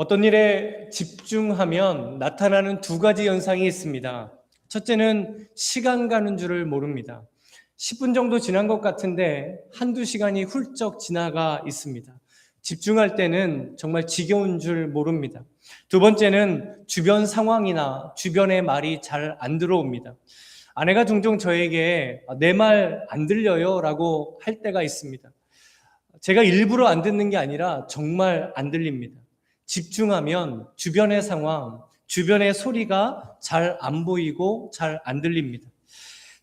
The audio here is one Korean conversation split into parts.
어떤 일에 집중하면 나타나는 두 가지 현상이 있습니다. 첫째는 시간 가는 줄을 모릅니다. 10분 정도 지난 것 같은데 한두 시간이 훌쩍 지나가 있습니다. 집중할 때는 정말 지겨운 줄 모릅니다. 두 번째는 주변 상황이나 주변의 말이 잘 안 들어옵니다. 아내가 종종 저에게 내 말 안 들려요 라고 할 때가 있습니다. 제가 일부러 안 듣는 게 아니라 정말 안 들립니다. 집중하면 주변의 상황, 주변의 소리가 잘 안 보이고 잘 안 들립니다.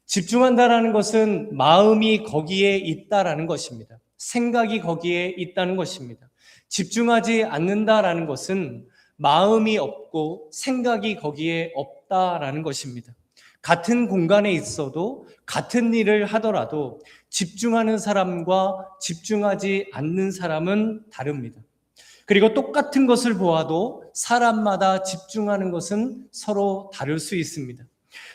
집중한다라는 것은 마음이 거기에 있다라는 것입니다. 생각이 거기에 있다는 것입니다. 집중하지 않는다라는 것은 마음이 없고 생각이 거기에 없다라는 것입니다. 같은 공간에 있어도 같은 일을 하더라도 집중하는 사람과 집중하지 않는 사람은 다릅니다. 그리고 똑같은 것을 보아도 사람마다 집중하는 것은 서로 다를 수 있습니다.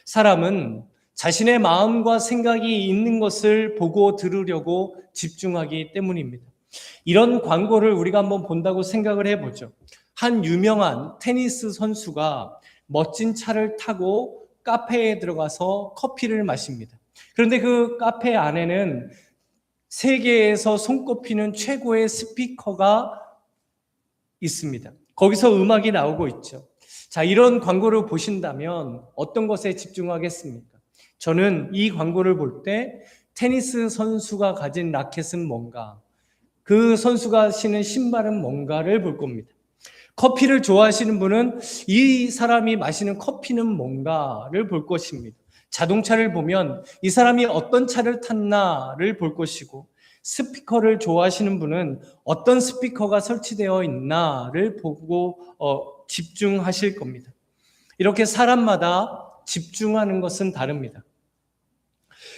사람은 자신의 마음과 생각이 있는 것을 보고 들으려고 집중하기 때문입니다. 이런 광고를 우리가 한번 본다고 생각을 해보죠. 한 유명한 테니스 선수가 멋진 차를 타고 카페에 들어가서 커피를 마십니다. 그런데 그 카페 안에는 세계에서 손꼽히는 최고의 스피커가 있습니다. 거기서 음악이 나오고 있죠. 자, 이런 광고를 보신다면 어떤 것에 집중하겠습니까? 저는 이 광고를 볼 때 테니스 선수가 가진 라켓은 뭔가, 그 선수가 신은 신발은 뭔가를 볼 겁니다. 커피를 좋아하시는 분은 이 사람이 마시는 커피는 뭔가를 볼 것입니다. 자동차를 보면 이 사람이 어떤 차를 탔나를 볼 것이고, 스피커를 좋아하시는 분은 어떤 스피커가 설치되어 있나를 보고 집중하실 겁니다. 이렇게 사람마다 집중하는 것은 다릅니다.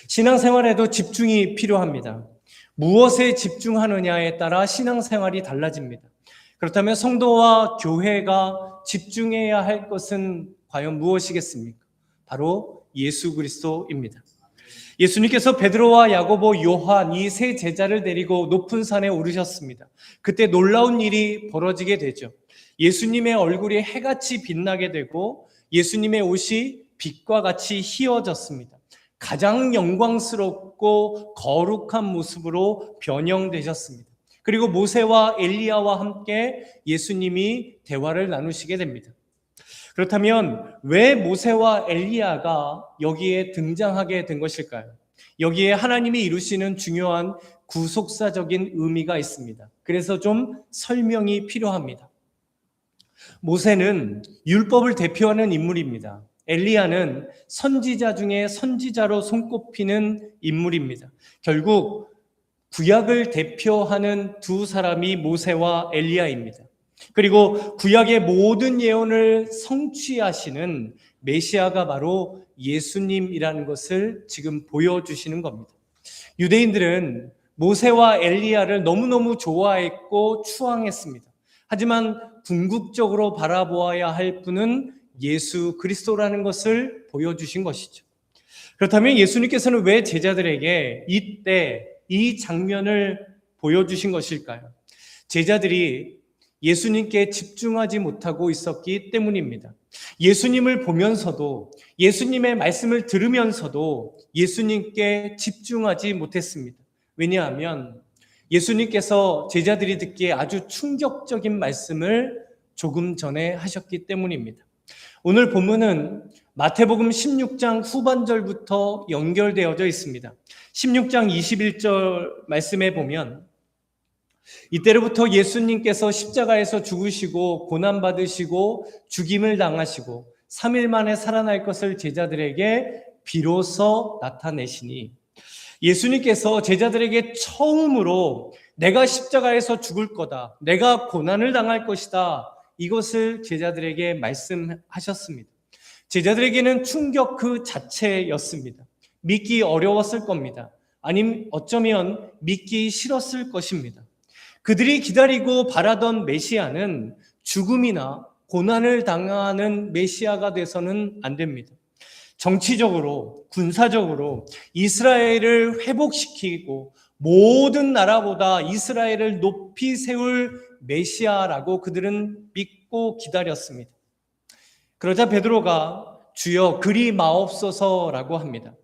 신앙생활에도 집중이 필요합니다. 무엇에 집중하느냐에 따라 신앙생활이 달라집니다. 그렇다면 성도와 교회가 집중해야 할 것은 과연 무엇이겠습니까? 바로 예수 그리스도입니다. 예수님께서 베드로와 야고보, 요한 이 세 제자를 데리고 높은 산에 오르셨습니다. 그때 놀라운 일이 벌어지게 되죠. 예수님의 얼굴이 해같이 빛나게 되고 예수님의 옷이 빛과 같이 희어졌습니다. 가장 영광스럽고 거룩한 모습으로 변형되셨습니다. 그리고 모세와 엘리야와 함께 예수님이 대화를 나누시게 됩니다. 그렇다면 왜 모세와 엘리야가 여기에 등장하게 된 것일까요? 여기에 하나님이 이루시는 중요한 구속사적인 의미가 있습니다. 그래서 좀 설명이 필요합니다. 모세는 율법을 대표하는 인물입니다. 엘리야는 선지자 중에 선지자로 손꼽히는 인물입니다. 결국 구약을 대표하는 두 사람이 모세와 엘리야입니다. 그리고 구약의 모든 예언을 성취하시는 메시아가 바로 예수님이라는 것을 지금 보여주시는 겁니다. 유대인들은 모세와 엘리야를 너무너무 좋아했고 추앙했습니다. 하지만 궁극적으로 바라보아야 할 분은 예수 그리스도라는 것을 보여주신 것이죠. 그렇다면 예수님께서는 왜 제자들에게 이때 이 장면을 보여주신 것일까요? 제자들이 예수님께 집중하지 못하고 있었기 때문입니다. 예수님을 보면서도, 예수님의 말씀을 들으면서도 예수님께 집중하지 못했습니다. 왜냐하면 예수님께서 제자들이 듣기에 아주 충격적인 말씀을 조금 전에 하셨기 때문입니다. 오늘 본문은 마태복음 16장 후반절부터 연결되어져 있습니다. 16장 21절 말씀에 보면 이때로부터 예수님께서 십자가에서 죽으시고 고난받으시고 죽임을 당하시고 3일 만에 살아날 것을 제자들에게 비로소 나타내시니, 예수님께서 제자들에게 처음으로 내가 십자가에서 죽을 거다, 내가 고난을 당할 것이다, 이것을 제자들에게 말씀하셨습니다. 제자들에게는 충격 그 자체였습니다. 믿기 어려웠을 겁니다. 아니면 어쩌면 믿기 싫었을 것입니다. 그들이 기다리고 바라던 메시아는 죽음이나 고난을 당하는 메시아가 돼서는 안 됩니다. 정치적으로, 군사적으로 이스라엘을 회복시키고 모든 나라보다 이스라엘을 높이 세울 메시아라고 그들은 믿고 기다렸습니다. 그러자 베드로가 주여 그리 마옵소서라고 합니다.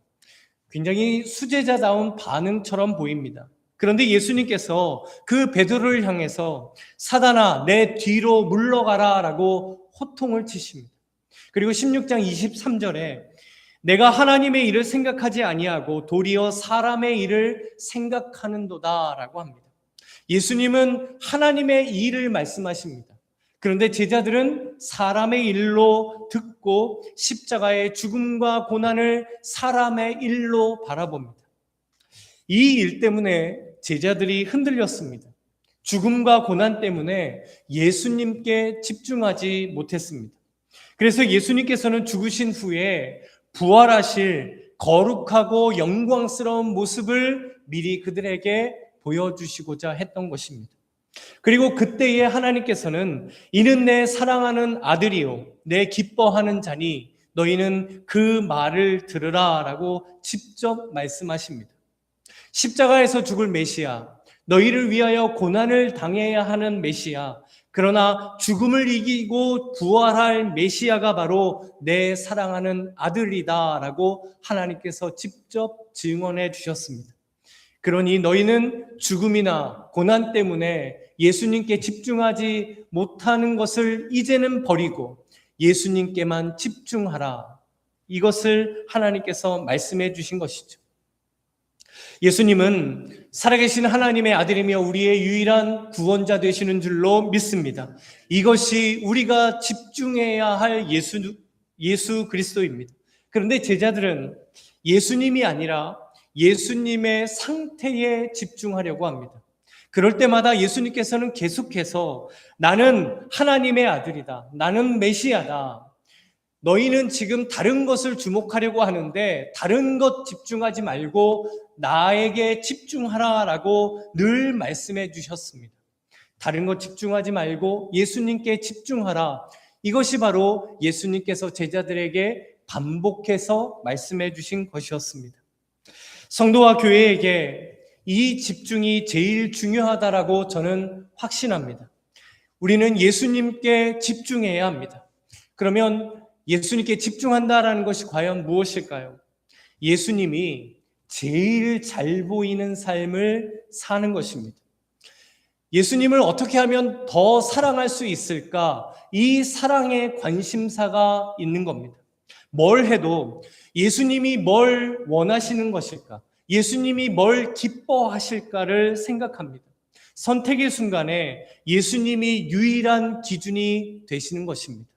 굉장히 수제자다운 반응처럼 보입니다. 그런데 예수님께서 그 베드로를 향해서 사단아 내 뒤로 물러가라 라고 호통을 치십니다. 그리고 16장 23절에 내가 하나님의 일을 생각하지 아니하고 도리어 사람의 일을 생각하는도다 라고 합니다. 예수님은 하나님의 일을 말씀하십니다. 그런데 제자들은 사람의 일로 듣고 십자가의 죽음과 고난을 사람의 일로 바라봅니다. 이 일 때문에 제자들이 흔들렸습니다. 죽음과 고난 때문에 예수님께 집중하지 못했습니다. 그래서 예수님께서는 죽으신 후에 부활하실 거룩하고 영광스러운 모습을 미리 그들에게 보여주시고자 했던 것입니다. 그리고 그때에 하나님께서는 이는 내 사랑하는 아들이요 내 기뻐하는 자니 너희는 그 말을 들으라 라고 직접 말씀하십니다. 십자가에서 죽을 메시아, 너희를 위하여 고난을 당해야 하는 메시아, 그러나 죽음을 이기고 부활할 메시아가 바로 내 사랑하는 아들이다 라고 하나님께서 직접 증언해 주셨습니다. 그러니 너희는 죽음이나 고난 때문에 예수님께 집중하지 못하는 것을 이제는 버리고 예수님께만 집중하라. 이것을 하나님께서 말씀해 주신 것이죠. 예수님은 살아계신 하나님의 아들이며 우리의 유일한 구원자 되시는 줄로 믿습니다. 이것이 우리가 집중해야 할 예수 그리스도입니다. 그런데 제자들은 예수님이 아니라 예수님의 상태에 집중하려고 합니다. 그럴 때마다 예수님께서는 계속해서 나는 하나님의 아들이다. 나는 메시아다. 너희는 지금 다른 것을 주목하려고 하는데 다른 것 집중하지 말고 나에게 집중하라라고 늘 말씀해 주셨습니다. 다른 것 집중하지 말고 예수님께 집중하라. 이것이 바로 예수님께서 제자들에게 반복해서 말씀해 주신 것이었습니다. 성도와 교회에게 이 집중이 제일 중요하다라고 저는 확신합니다. 우리는 예수님께 집중해야 합니다. 그러면 예수님께 집중한다라는 것이 과연 무엇일까요? 예수님이 제일 잘 보이는 삶을 사는 것입니다. 예수님을 어떻게 하면 더 사랑할 수 있을까? 이 사랑의 관심사가 있는 겁니다. 뭘 해도 예수님이 뭘 원하시는 것일까? 예수님이 뭘 기뻐하실까를 생각합니다. 선택의 순간에 예수님이 유일한 기준이 되시는 것입니다.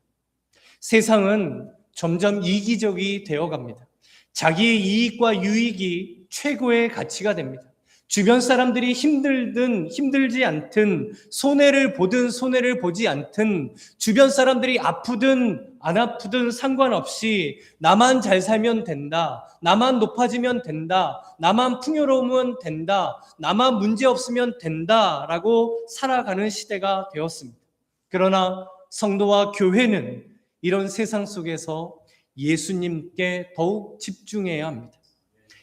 세상은 점점 이기적이 되어갑니다. 자기의 이익과 유익이 최고의 가치가 됩니다. 주변 사람들이 힘들든 힘들지 않든 손해를 보든 손해를 보지 않든 주변 사람들이 아프든 안 아프든 상관없이 나만 잘 살면 된다. 나만 높아지면 된다. 나만 풍요로우면 된다. 나만 문제 없으면 된다라고 살아가는 시대가 되었습니다. 그러나 성도와 교회는 이런 세상 속에서 예수님께 더욱 집중해야 합니다.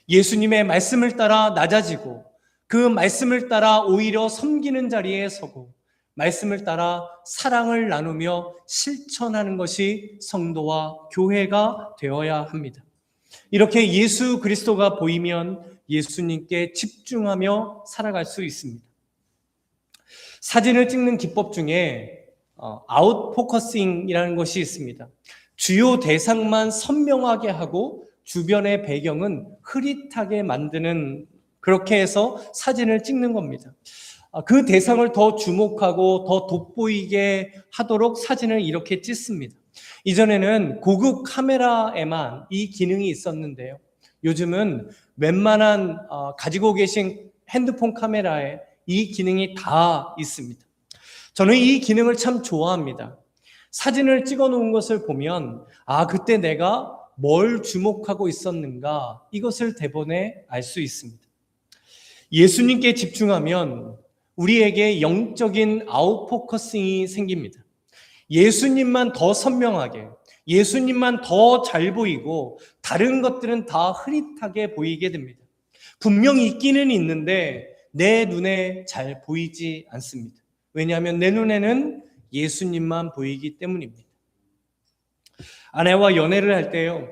예수님의 말씀을 따라 낮아지고 그 말씀을 따라 오히려 섬기는 자리에 서고 말씀을 따라 사랑을 나누며 실천하는 것이 성도와 교회가 되어야 합니다. 이렇게 예수 그리스도가 보이면 예수님께 집중하며 살아갈 수 있습니다. 사진을 찍는 기법 중에 아웃포커싱이라는 것이 있습니다. 주요 대상만 선명하게 하고 주변의 배경은 흐릿하게 만드는, 그렇게 해서 사진을 찍는 겁니다. 그 대상을 더 주목하고 더 돋보이게 하도록 사진을 이렇게 찍습니다. 이전에는 고급 카메라에만 이 기능이 있었는데요. 요즘은 웬만한 가지고 계신 핸드폰 카메라에 이 기능이 다 있습니다. 저는 이 기능을 참 좋아합니다. 사진을 찍어 놓은 것을 보면 그때 내가 뭘 주목하고 있었는가, 이것을 대본에 알 수 있습니다. 예수님께 집중하면 우리에게 영적인 아웃포커싱이 생깁니다. 예수님만 더 선명하게, 예수님만 더 잘 보이고 다른 것들은 다 흐릿하게 보이게 됩니다. 분명히 있기는 있는데 내 눈에 잘 보이지 않습니다. 왜냐하면 내 눈에는 예수님만 보이기 때문입니다. 아내와 연애를 할 때요,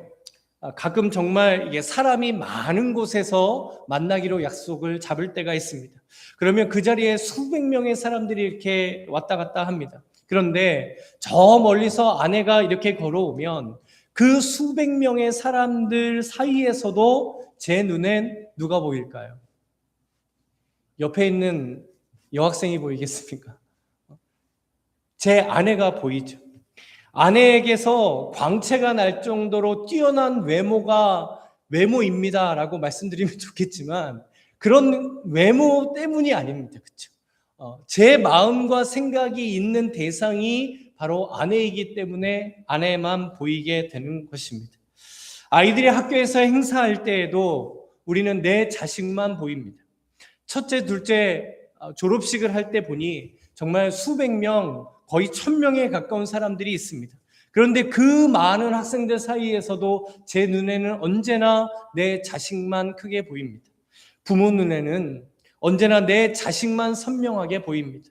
가끔 정말 이게 사람이 많은 곳에서 만나기로 약속을 잡을 때가 있습니다. 그러면 그 자리에 수백 명의 사람들이 이렇게 왔다 갔다 합니다. 그런데 저 멀리서 아내가 이렇게 걸어오면 그 수백 명의 사람들 사이에서도 제 눈엔 누가 보일까요? 옆에 있는 여학생이 보이겠습니까? 제 아내가 보이죠. 아내에게서 광채가 날 정도로 뛰어난 외모입니다라고 말씀드리면 좋겠지만 그런 외모 때문이 아닙니다. 그렇죠? 제 마음과 생각이 있는 대상이 바로 아내이기 때문에 아내만 보이게 되는 것입니다. 아이들이 학교에서 행사할 때에도 우리는 내 자식만 보입니다. 첫째, 둘째 졸업식을 할 때 보니 정말 수백 명, 거의 1000명에 가까운 사람들이 있습니다. 그런데 그 많은 학생들 사이에서도 제 눈에는 언제나 내 자식만 크게 보입니다. 부모 눈에는 언제나 내 자식만 선명하게 보입니다.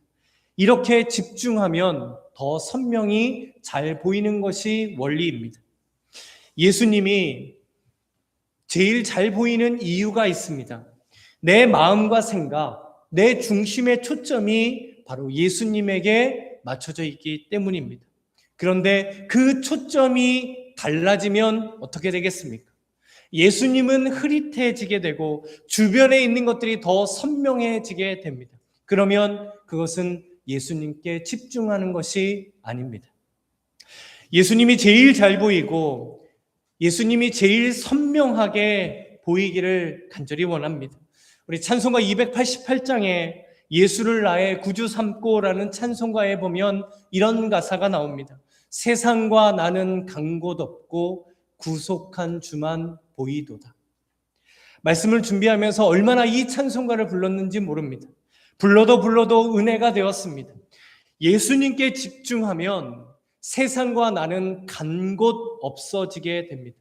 이렇게 집중하면 더 선명히 잘 보이는 것이 원리입니다. 예수님이 제일 잘 보이는 이유가 있습니다. 내 마음과 생각, 내 중심의 초점이 바로 예수님에게 맞춰져 있기 때문입니다. 그런데 그 초점이 달라지면 어떻게 되겠습니까? 예수님은 흐릿해지게 되고 주변에 있는 것들이 더 선명해지게 됩니다. 그러면 그것은 예수님께 집중하는 것이 아닙니다. 예수님이 제일 잘 보이고 예수님이 제일 선명하게 보이기를 간절히 원합니다. 우리 찬송가 288장에 예수를 나의 구주 삼고라는 찬송가에 보면 이런 가사가 나옵니다. 세상과 나는 간 곳 없고 구속한 주만 보이도다. 말씀을 준비하면서 얼마나 이 찬송가를 불렀는지 모릅니다. 불러도 은혜가 되었습니다. 예수님께 집중하면 세상과 나는 간 곳 없어지게 됩니다.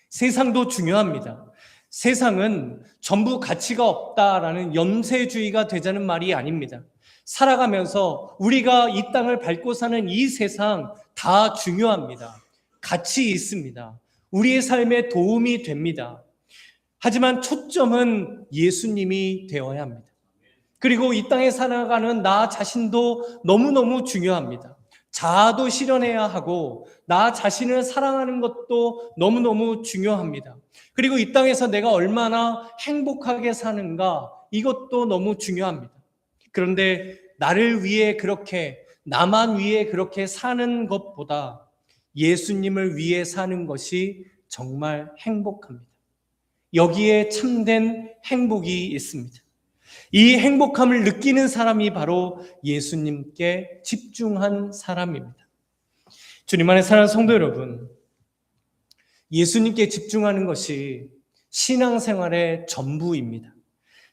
세상도 중요합니다. 세상은 전부 가치가 없다라는 염세주의가 되자는 말이 아닙니다. 살아가면서 우리가 이 땅을 밟고 사는 이 세상 다 중요합니다. 가치 있습니다. 우리의 삶에 도움이 됩니다. 하지만 초점은 예수님이 되어야 합니다. 그리고 이 땅에 살아가는 나 자신도 너무너무 중요합니다. 자아도 실현해야 하고 나 자신을 사랑하는 것도 너무너무 중요합니다. 그리고 이 땅에서 내가 얼마나 행복하게 사는가 이것도 너무 중요합니다. 그런데 나를 위해 그렇게 나만 위해 그렇게 사는 것보다 예수님을 위해 사는 것이 정말 행복합니다. 여기에 참된 행복이 있습니다. 이 행복함을 느끼는 사람이 바로 예수님께 집중한 사람입니다. 주님 안에 사랑하는 성도 여러분, 예수님께 집중하는 것이 신앙생활의 전부입니다.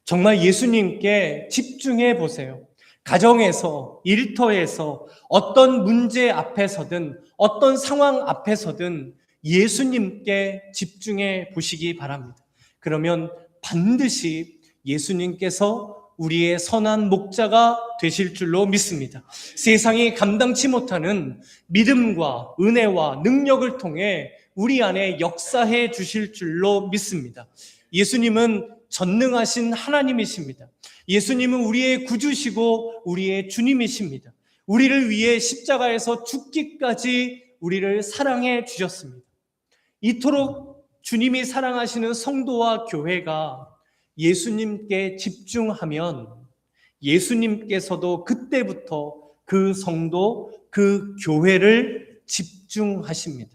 정말 예수님께 집중해 보세요. 가정에서, 일터에서, 어떤 문제 앞에서든, 어떤 상황 앞에서든 예수님께 집중해 보시기 바랍니다. 그러면 반드시 예수님께서 우리의 선한 목자가 되실 줄로 믿습니다. 세상이 감당치 못하는 믿음과 은혜와 능력을 통해 우리 안에 역사해 주실 줄로 믿습니다. 예수님은 전능하신 하나님이십니다. 예수님은 우리의 구주시고 우리의 주님이십니다. 우리를 위해 십자가에서 죽기까지 우리를 사랑해 주셨습니다. 이토록 주님이 사랑하시는 성도와 교회가 예수님께 집중하면 예수님께서도 그때부터 그 성도, 그 교회를 집중하십니다.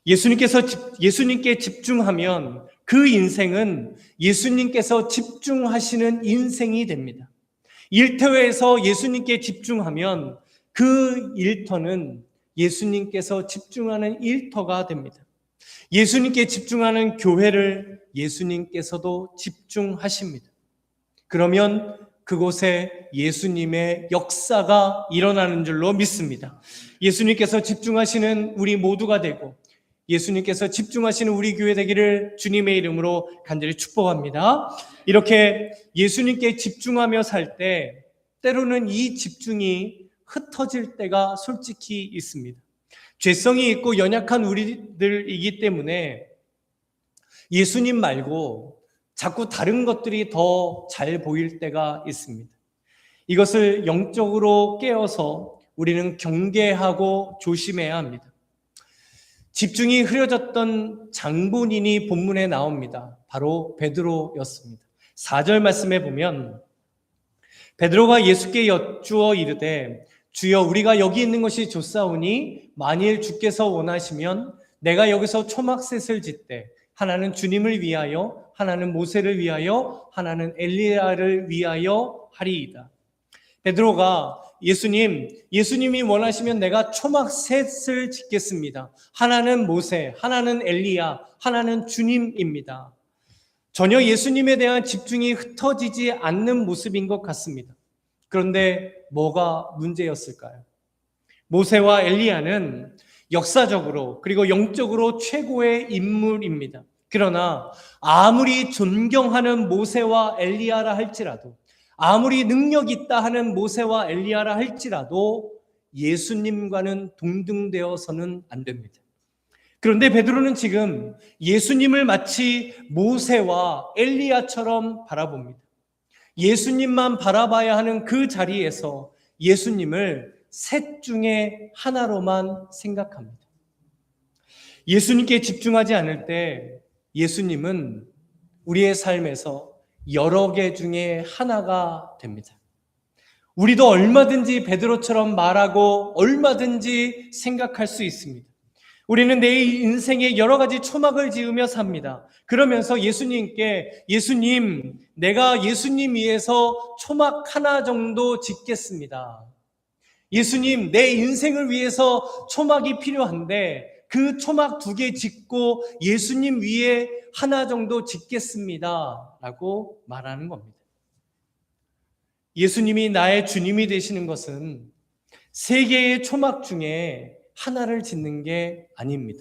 예수님께 집중하면 그 인생은 예수님께서 집중하시는 인생이 됩니다. 일터에서 예수님께 집중하면 그 일터는 예수님께서 집중하는 일터가 됩니다. 예수님께 집중하는 교회를 예수님께서도 집중하십니다. 그러면 그곳에 예수님의 역사가 일어나는 줄로 믿습니다. 예수님께서 집중하시는 우리 모두가 되고 예수님께서 집중하시는 우리 교회 되기를 주님의 이름으로 간절히 축복합니다. 이렇게 예수님께 집중하며 살 때 때로는 이 집중이 흩어질 때가 솔직히 있습니다. 죄성이 있고 연약한 우리들이기 때문에 예수님 말고 자꾸 다른 것들이 더 잘 보일 때가 있습니다. 이것을 영적으로 깨어서 우리는 경계하고 조심해야 합니다. 집중이 흐려졌던 장본인이 본문에 나옵니다. 바로 베드로였습니다. 4절 말씀에 보면 베드로가 예수께 여쭈어 이르되 주여 우리가 여기 있는 것이 좋사오니 만일 주께서 원하시면 내가 여기서 초막셋을 짓되 하나는 주님을 위하여 하나는 모세를 위하여 하나는 엘리야를 위하여 하리이다. 베드로가 예수님이 원하시면 내가 초막셋을 짓겠습니다. 하나는 모세, 하나는 엘리야, 하나는 주님입니다. 전혀 예수님에 대한 집중이 흩어지지 않는 모습인 것 같습니다. 그런데 뭐가 문제였을까요? 모세와 엘리야는 역사적으로 그리고 영적으로 최고의 인물입니다. 그러나 아무리 존경하는 모세와 엘리야라 할지라도 아무리 능력 있다 하는 모세와 엘리야라 할지라도 예수님과는 동등되어서는 안 됩니다. 그런데 베드로는 지금 예수님을 마치 모세와 엘리야처럼 바라봅니다. 예수님만 바라봐야 하는 그 자리에서 예수님을 셋 중에 하나로만 생각합니다. 예수님께 집중하지 않을 때 예수님은 우리의 삶에서 여러 개 중에 하나가 됩니다. 우리도 얼마든지 베드로처럼 말하고 얼마든지 생각할 수 있습니다. 우리는 내 인생에 여러 가지 초막을 지으며 삽니다. 그러면서 예수님께 예수님, 내가 예수님 위해서 초막 하나 정도 짓겠습니다. 예수님, 내 인생을 위해서 초막이 필요한데 그 초막 2개 짓고 예수님 위에 하나 정도 짓겠습니다. 라고 말하는 겁니다. 예수님이 나의 주님이 되시는 것은 3개의 초막 중에 하나를 짓는 게 아닙니다.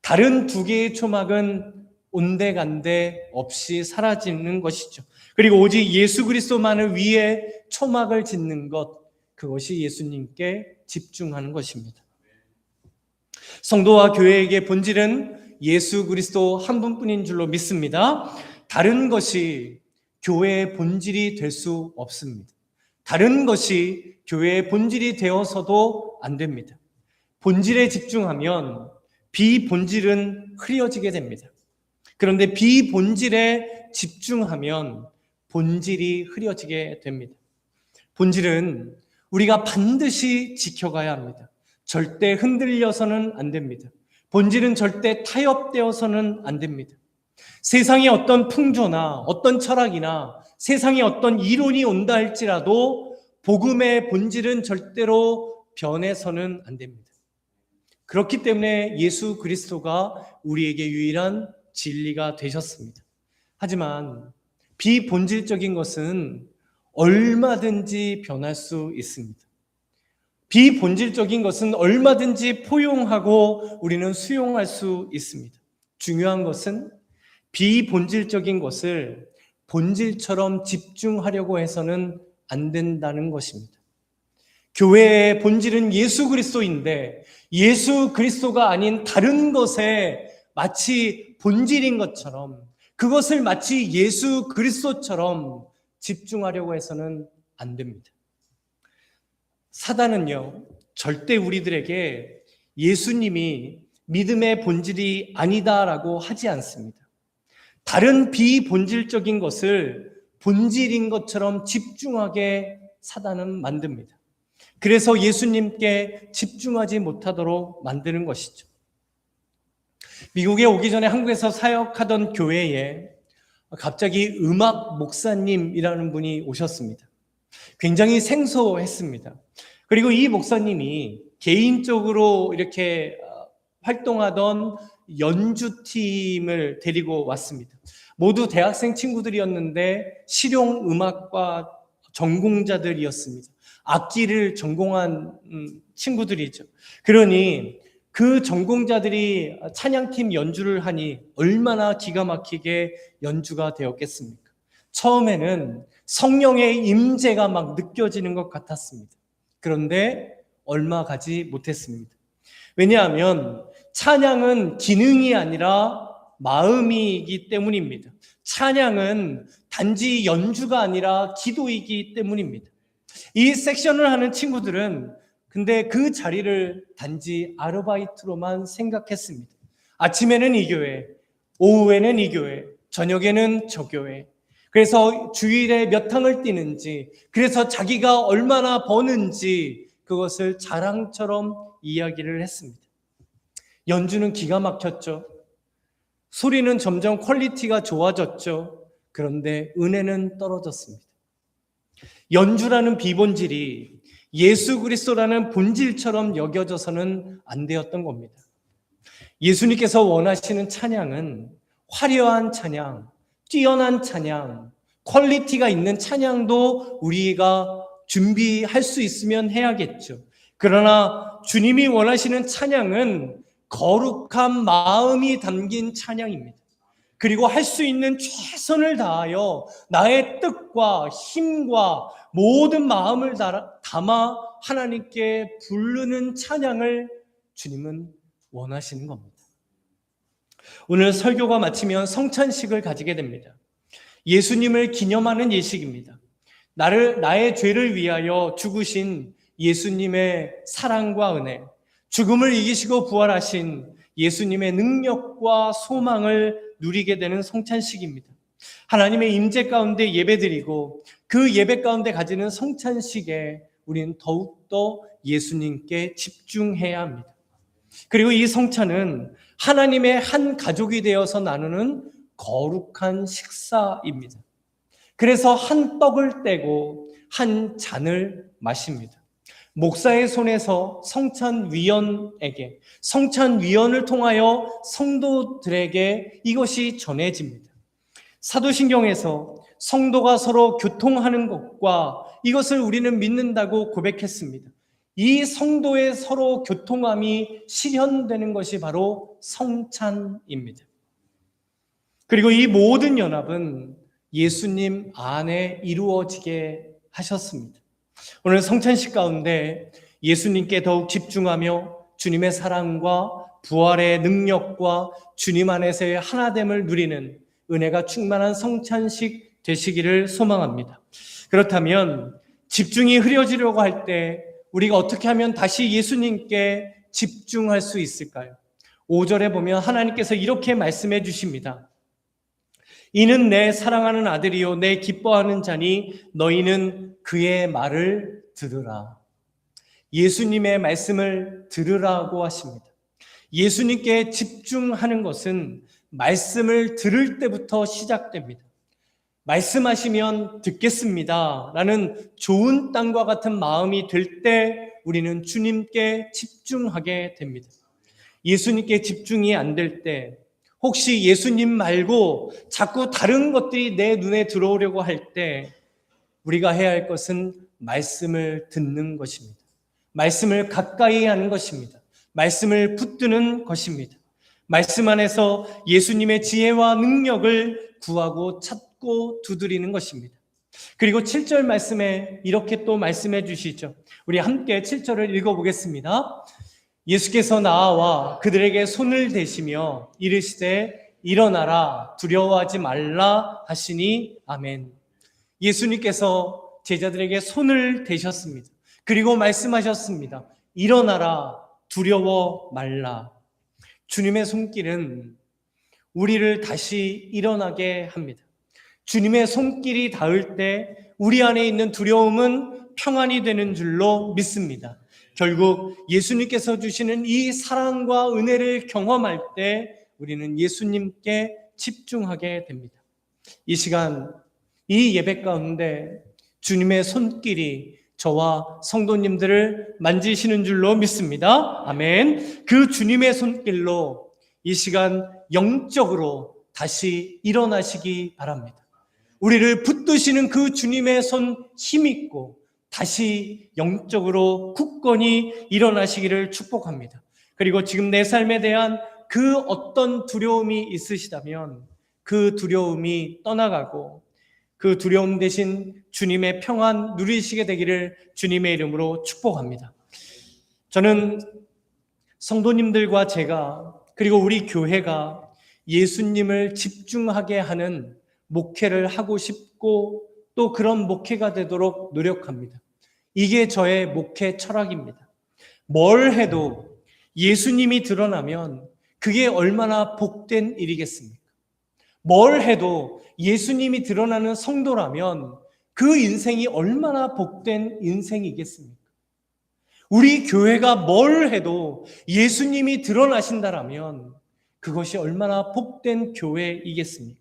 다른 2개의 초막은 온데간데 없이 사라지는 것이죠. 그리고 오직 예수 그리스도만을 위해 초막을 짓는 것, 그것이 예수님께 집중하는 것입니다. 성도와 교회에게 본질은 예수 그리스도 한 분뿐인 줄로 믿습니다. 다른 것이 교회의 본질이 될 수 없습니다. 다른 것이 교회의 본질이 되어서도 안 됩니다. 본질에 집중하면 비본질은 흐려지게 됩니다. 그런데 비본질에 집중하면 본질이 흐려지게 됩니다. 본질은 우리가 반드시 지켜가야 합니다. 절대 흔들려서는 안 됩니다. 본질은 절대 타협되어서는 안 됩니다. 세상에 어떤 풍조나 어떤 철학이나 세상에 어떤 이론이 온다 할지라도 복음의 본질은 절대로 변해서는 안 됩니다. 그렇기 때문에 예수 그리스도가 우리에게 유일한 진리가 되셨습니다. 하지만 비본질적인 것은 얼마든지 변할 수 있습니다. 비본질적인 것은 얼마든지 포용하고 우리는 수용할 수 있습니다. 중요한 것은 비본질적인 것을 본질처럼 집중하려고 해서는 안 된다는 것입니다. 교회의 본질은 예수 그리스도인데 예수 그리스도가 아닌 다른 것에 마치 본질인 것처럼 그것을 마치 예수 그리스도처럼 집중하려고 해서는 안 됩니다. 사단은요, 절대 우리들에게 예수님이 믿음의 본질이 아니다라고 하지 않습니다. 다른 비본질적인 것을 본질인 것처럼 집중하게 사단은 만듭니다. 그래서 예수님께 집중하지 못하도록 만드는 것이죠. 미국에 오기 전에 한국에서 사역하던 교회에 갑자기 음악 목사님이라는 분이 오셨습니다. 굉장히 생소했습니다. 그리고 이 목사님이 개인적으로 이렇게 활동하던 연주팀을 데리고 왔습니다. 모두 대학생 친구들이었는데 실용음악과 전공자들이었습니다. 악기를 전공한 친구들이죠. 그러니 그 전공자들이 찬양팀 연주를 하니 얼마나 기가 막히게 연주가 되었겠습니까? 처음에는 성령의 임재가 막 느껴지는 것 같았습니다. 그런데 얼마 가지 못했습니다. 왜냐하면 찬양은 기능이 아니라 마음이기 때문입니다. 찬양은 단지 연주가 아니라 기도이기 때문입니다. 이 섹션을 하는 친구들은 근데 그 자리를 단지 아르바이트로만 생각했습니다. 아침에는 이 교회, 오후에는 이 교회, 저녁에는 저 교회. 그래서 주일에 몇 탕을 뛰는지, 그래서 자기가 얼마나 버는지 그것을 자랑처럼 이야기를 했습니다. 연주는 기가 막혔죠. 소리는 점점 퀄리티가 좋아졌죠. 그런데 은혜는 떨어졌습니다. 연주라는 비본질이 예수 그리스도라는 본질처럼 여겨져서는 안 되었던 겁니다. 예수님께서 원하시는 찬양은 화려한 찬양, 뛰어난 찬양, 퀄리티가 있는 찬양도 우리가 준비할 수 있으면 해야겠죠. 그러나 주님이 원하시는 찬양은 거룩한 마음이 담긴 찬양입니다. 그리고 할 수 있는 최선을 다하여 나의 뜻과 힘과 모든 마음을 담아 하나님께 부르는 찬양을 주님은 원하시는 겁니다. 오늘 설교가 마치면 성찬식을 가지게 됩니다. 예수님을 기념하는 예식입니다. 나의 죄를 위하여 죽으신 예수님의 사랑과 은혜, 죽음을 이기시고 부활하신 예수님의 능력과 소망을 누리게 되는 성찬식입니다. 하나님의 임재 가운데 예배드리고 그 예배 가운데 가지는 성찬식에 우리는 더욱더 예수님께 집중해야 합니다. 그리고 이 성찬은 하나님의 한 가족이 되어서 나누는 거룩한 식사입니다. 그래서 한 떡을 떼고 한 잔을 마십니다. 목사의 손에서 성찬위원에게, 성찬위원을 통하여 성도들에게 이것이 전해집니다. 사도신경에서 성도가 서로 교통하는 것과 이것을 우리는 믿는다고 고백했습니다. 이 성도의 서로 교통함이 실현되는 것이 바로 성찬입니다. 그리고 이 모든 연합은 예수님 안에 이루어지게 하셨습니다. 오늘 성찬식 가운데 예수님께 더욱 집중하며 주님의 사랑과 부활의 능력과 주님 안에서의 하나됨을 누리는 은혜가 충만한 성찬식 되시기를 소망합니다. 그렇다면 집중이 흐려지려고 할 때 우리가 어떻게 하면 다시 예수님께 집중할 수 있을까요? 5절에 보면 하나님께서 이렇게 말씀해 주십니다. 이는 내 사랑하는 아들이요 내 기뻐하는 자니 너희는 그의 말을 들으라. 예수님의 말씀을 들으라고 하십니다. 예수님께 집중하는 것은 말씀을 들을 때부터 시작됩니다. 말씀하시면 듣겠습니다 라는 좋은 땅과 같은 마음이 들 때 우리는 주님께 집중하게 됩니다. 예수님께 집중이 안 될 때, 혹시 예수님 말고 자꾸 다른 것들이 내 눈에 들어오려고 할 때 우리가 해야 할 것은 말씀을 듣는 것입니다. 말씀을 가까이 하는 것입니다. 말씀을 붙드는 것입니다. 말씀 안에서 예수님의 지혜와 능력을 구하고 찾고 두드리는 것입니다. 그리고 7절 말씀에 이렇게 또 말씀해 주시죠. 우리 함께 7절을 읽어보겠습니다. 예수께서 나와 그들에게 손을 대시며 이르시되 일어나라 두려워하지 말라 하시니 아멘. 예수님께서 제자들에게 손을 대셨습니다. 그리고 말씀하셨습니다. 일어나라 두려워 말라. 주님의 손길은 우리를 다시 일어나게 합니다. 주님의 손길이 닿을 때 우리 안에 있는 두려움은 평안이 되는 줄로 믿습니다. 결국 예수님께서 주시는 이 사랑과 은혜를 경험할 때 우리는 예수님께 집중하게 됩니다. 이 시간, 이 예배 가운데 주님의 손길이 저와 성도님들을 만지시는 줄로 믿습니다. 아멘. 그 주님의 손길로 이 시간 영적으로 다시 일어나시기 바랍니다. 우리를 붙드시는 그 주님의 손 힘있고 다시 영적으로 굳건히 일어나시기를 축복합니다. 그리고 지금 내 삶에 대한 그 어떤 두려움이 있으시다면 그 두려움이 떠나가고 그 두려움 대신 주님의 평안 누리시게 되기를 주님의 이름으로 축복합니다. 저는 성도님들과 제가 그리고 우리 교회가 예수님을 집중하게 하는 목회를 하고 싶고 또 그런 목회가 되도록 노력합니다. 이게 저의 목회 철학입니다. 뭘 해도 예수님이 드러나면 그게 얼마나 복된 일이겠습니까? 뭘 해도 예수님이 드러나는 성도라면 그 인생이 얼마나 복된 인생이겠습니까? 우리 교회가 뭘 해도 예수님이 드러나신다라면 그것이 얼마나 복된 교회이겠습니까?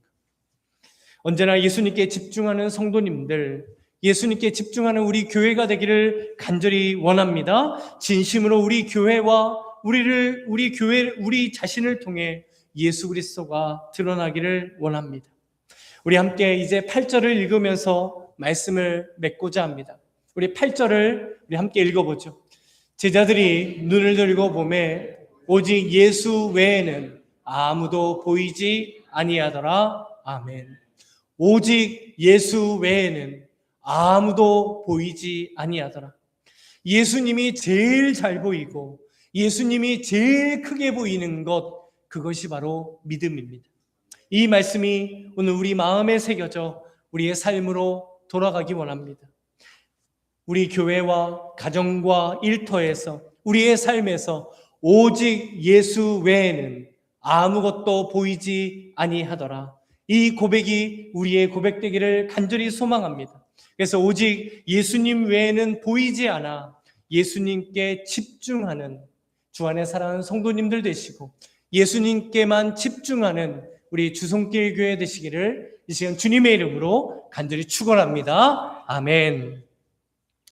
언제나 예수님께 집중하는 성도님들, 예수님께 집중하는 우리 교회가 되기를 간절히 원합니다. 진심으로 우리 교회와 우리 자신을 통해 예수 그리스도가 드러나기를 원합니다. 우리 함께 이제 8절을 읽으면서 말씀을 맺고자 합니다. 우리 8절을 우리 함께 읽어보죠. 제자들이 눈을 들고 보매 오직 예수 외에는 아무도 보이지 아니하더라. 아멘. 오직 예수 외에는 아무도 보이지 아니하더라. 예수님이 제일 잘 보이고 예수님이 제일 크게 보이는 것, 그것이 바로 믿음입니다. 이 말씀이 오늘 우리 마음에 새겨져 우리의 삶으로 돌아가기 원합니다. 우리 교회와 가정과 일터에서 우리의 삶에서 오직 예수 외에는 아무것도 보이지 아니하더라. 이 고백이 우리의 고백되기를 간절히 소망합니다. 그래서 오직 예수님 외에는 보이지 않아 예수님께 집중하는 주 안에 사랑하는 성도님들 되시고 예수님께만 집중하는 우리 주송길 교회 되시기를 이 시간 주님의 이름으로 간절히 축원합니다. 아멘.